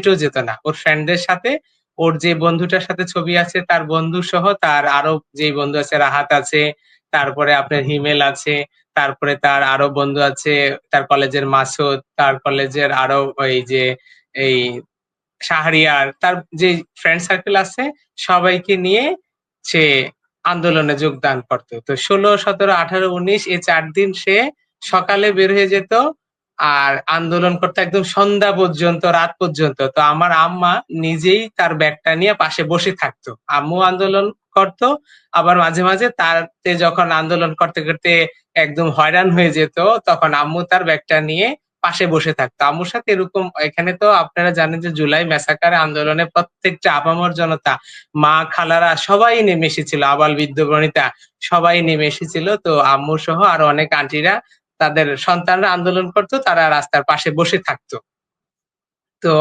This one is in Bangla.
মিনিটও যেত না। ওর ফ্রেন্ডদের সাথে, ওর যে বন্ধুটার সাথে ছবি আছে তার বন্ধু সহ তার আরো যেই বন্ধু আছে, রাহাত আছে, তারপরে আপনার হিমেল আছে, তারপরে তার আরো বন্ধু আছে, তার কলেজের মাসুদ, তার কলেজের আরো ওই যে এই শাহরিয়ার, তার যে ফ্রেন্ড সার্কেল আছে সবাইকে নিয়ে সে আন্দোলনে যোগদান করতো। তো 16, 17, 18, 19 এই 4 দিন সে সকালে বের হয়ে যেত আর আন্দোলন করতো একদম সন্ধ্যা পর্যন্ত, রাত পর্যন্ত। তো আমার আম্মা নিজেই তার ব্যাগটা নিয়ে পাশে বসে থাকতো। আম্মু আন্দোলন করতো, আবার মাঝে মাঝে তারতে যখন আন্দোলন করতে করতে একদম হয়রান হয়ে যেত তখন আম্মু তার ব্যাগটা নিয়ে পাশে বসে থাকতো। আম্মুর সাথে এরকম, এখানে তো আপনারা জানেন যে জুলাই ম্যাসাকার আন্দোলনে প্রত্যেকটা আপামর জনতা, মা খালারা সবাই নেমে এসেছিল, আবাল বৃদ্ধ বনিতা সবাই নেমে এসেছিল। তো আম্মু সহ আরো অনেক আন্টিরা তাদের সন্তানরা আন্দোলন করতো, তারা রাস্তার পাশে বসে থাকতো। তো